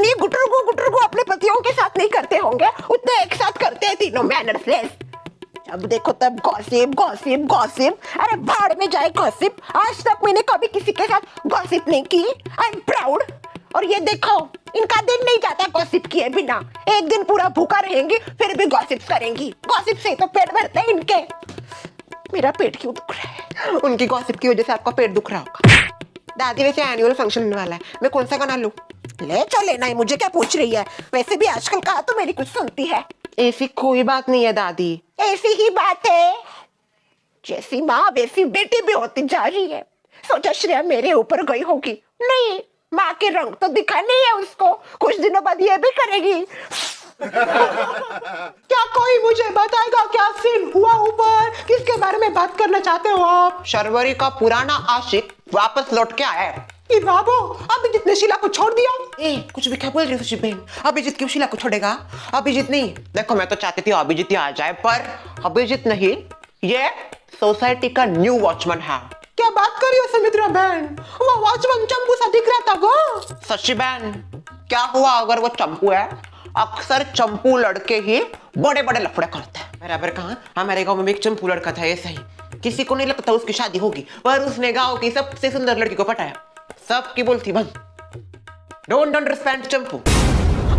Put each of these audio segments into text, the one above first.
जितनी गुटरगु अपने पतियों के साथ नहीं करते होंगे उतने एक साथ करते हैं तीनों मैनर्सलेस। जब देखो तब गॉसिप गॉसिप गॉसिप। अरे भाड़ में जाए गॉसिप। आज तक मैंने कभी किसी के साथ गॉसिप नहीं की। I am proud. और ये देखो इनका दिन नहीं जाता गॉसिप किए बिना। एक दिन पूरा भूखा रहेंगी फिर भी गॉसिप करेंगी। गॉसिप से तो पेट भरते हैं इनके। मेरा पेट क्यों दुख रहा है? उनकी गॉसिप की वजह से आपका पेट दुख रहा होगा। दादी वैसे एनुअल फंक्शन होने वाला है, मैं कौन सा गाना लूं? ले चल लेना ही, मुझे क्या पूछ रही है? वैसे भी आजकल कहा तो मेरी कुछ सुनती है। ऐसी कोई बात नहीं है दादी, ऐसी ही बात है। जैसी माँ वैसी बेटी भी होती जा रही है। सोचा श्रेया मेरे ऊपर गई होगी, नहीं माँ के रंग तो दिखा नहीं है उसको। कुछ दिनों बाद ये भी करेगी। क्या कोई मुझे बताएगा क्या सीन हुआ ऊपर? किसके बारे में बात करना चाहते हो आप? शर्वरी का पुराना आशिक वापस लौट के आया है। बाबू अभिजीत ने शीला को छोड़ दिया। कुछ भी क्या बोल रही हो सुशी बहन? अभिजीत क्यों शीला को छोड़ेगा? अभिजीत नहीं, देखो मैं तो चाहती थी अभिजीत ही आ जाए, पर अभिजीत नहीं, ये सोसाइटी का न्यू वॉचमैन है। क्या बात कर रही हो सुमित्रा बहन? वो वॉचमैन चंपू सा दिख रहा था वो। सच्ची बहन क्या हुआ अगर वो चंपू है? अक्सर चंपू लड़के ही बड़े बड़े लफड़े करते हैं। बराबर कहा, हमारे गांव में एक चंपू लड़का था, ऐसा ही किसी को नहीं लगता उसकी शादी होगी, पर उसने गांव की सबसे सुंदर लड़की को पटाया। सबकी बोलती बंद। डोंट अंडरस्टैंड चंपू।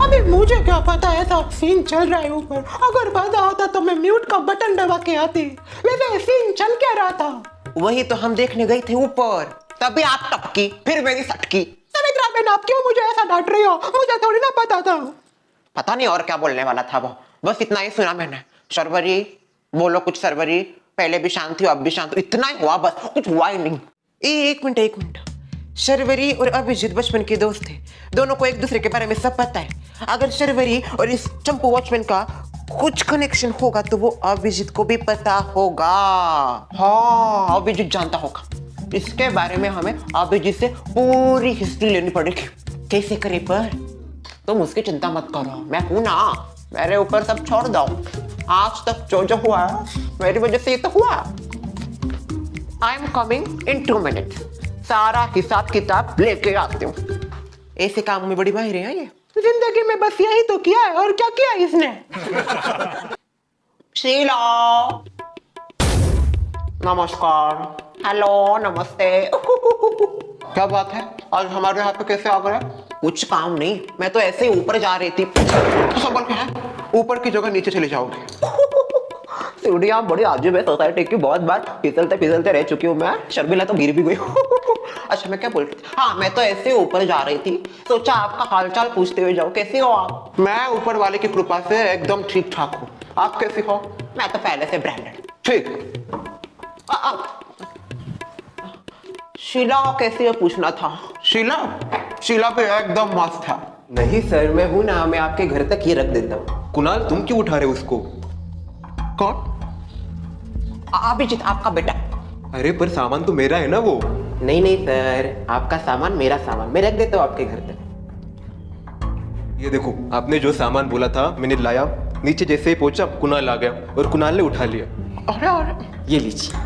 अबे मुझे क्या पता ऐसा सीन चल रहा है ऊपर। अगर पता होता तो मैं म्यूट का बटन दबा के आती। वैसे सीन चल क्या रहा था? वही तो हम देखने गए थे ऊपर, तभी आप टपकी फिर मेरी सटकी। सुमित्रा बहन आप क्यों मुझे ऐसा डांट रही हो? मुझे थोड़ी ना पता था। पता नहीं और क्या बोलने वाला था वो, बस इतना ही सुना मैंने। शर्वरी बोलो कुछ। शर्वरी पहले भी शांत थी अब भी शांत, इतना ही हुआ बस, कुछ हुआ ही नहीं। एक मिनट। शर्वरी और अभिजीत बचपन के दोस्त थे, दोनों को एक दूसरे के बारे में सब पता है। अगर शर्वरी और इस चंपू वॉचमैन का कुछ कनेक्शन होगा तो वो अभिजीत को भी पता होगा। हाँ अभिजीत जानता होगा। इसके बारे में हमें अभिजीत से पूरी हिस्ट्री लेनी पड़ेगी। कैसे करे? पर तुम उसकी चिंता मत करो, मैं हूं ना, मेरे ऊपर सब छोड़ दो। आज तक जो हुआ मेरी वजह से ये तो हुआ। I am coming in 2 minutes. सारा हिसाब किताब लेके आती हूँ। ऐसे काम में बड़ी माहिर है ये। जिंदगी में बस यही तो किया है, और क्या किया है इसने? शीला नमस्कार। हेलो नमस्ते। क्या बात है, आज हमारे यहाँ पे कैसे आ गए? कुछ काम नहीं, मैं तो ऐसे ही ऊपर जा रही थी। तो संभल के है, ऊपर की जगह नीचे चले जाओगे। सीढ़ियाँ बड़ी आजुब है सोसाइटी की, बहुत बार फिसलते रह चुकी हूँ मैं। शर्मिला तो गिर भी गई। अच्छा मैं क्या बोल रही थी? हाँ मैं तो ऐसे ऊपर जा रही थी, सोचा आपका हालचाल पूछते हुए जाओ। कैसे हो आप? मैं ऊपर वाले की कृपा से एकदम ठीक ठाक हूँ। आप कैसी हो? मैं तो पहले से ब्रांडेड। ठीक। शीला कैसी है पूछना था। शीला पे एकदम मस्त है। नहीं सर मैं हूं ना, मैं आपके घर तक ये रख देता हूँ। कुणाल तुम क्यों उठा रहे हो उसको? कौन? अभिजीत आपका बेटा। अरे पर सामान तो मेरा है ना वो। नहीं सर, आपका सामान मेरा सामान, मैं रख देता हूँ आपके घर तक। ये देखो आपने जो सामान बोला था मैंने लाया, नीचे जैसे ही पहुंचा कुणाल आ गया और कुणाल ने उठा लिया। अरे ये लीजिए।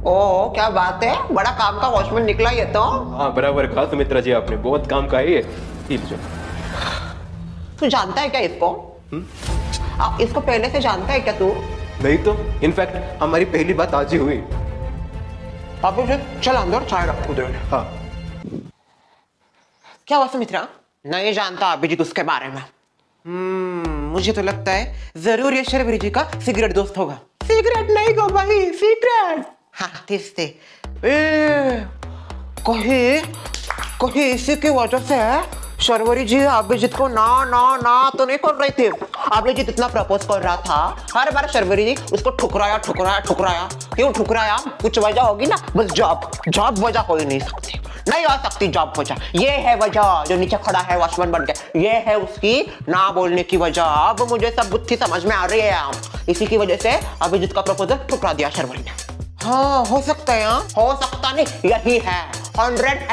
ओ क्या बात है, बड़ा काम का वॉचमैन निकला ये तो। हाँ बराबर कहा सुमित्रा जी, आपने बहुत काम का है ये। लीजिए। तू जानता है क्या इसको? इसको पहले से जानता है क्या तू? नहीं तो इनफैक्ट हमारी पहली बात आज ही हुई। अभिजीत चल अंदर चाय रखो दे। हाँ क्या हुआ सुमित्रा? नहीं जानता अभिजीत उसके बारे में। मुझे तो लगता है जरूर ये शर्वरी जी का सिगरेट दोस्त होगा। सिगरेट नहीं गो भाई, सीक्रेट। हाँ तीसते कहीं इसी की वजह से शर्वरी जी अभिजीत को ना तो नहीं कर रही थी। अभिजीत इतना प्रपोज कर रहा था, हर बार शर्वरी जी उसको ठुकराया। क्यों ठुकराया? कुछ वजह होगी ना। बस जॉब वजह हो ही नहीं सकती, नहीं आ सकती जॉब वजह। ये है वजह, जो नीचे खड़ा है वॉचमैन बन के, ये है उसकी ना बोलने की वजह। अब मुझे सब बुद्धि समझ में आ रही है। इसी की वजह से अभिजीत का प्रपोजल ठुकरा दिया शर्वरी ने। हाँ हो सकता है, हो सकता नहीं, यही है 100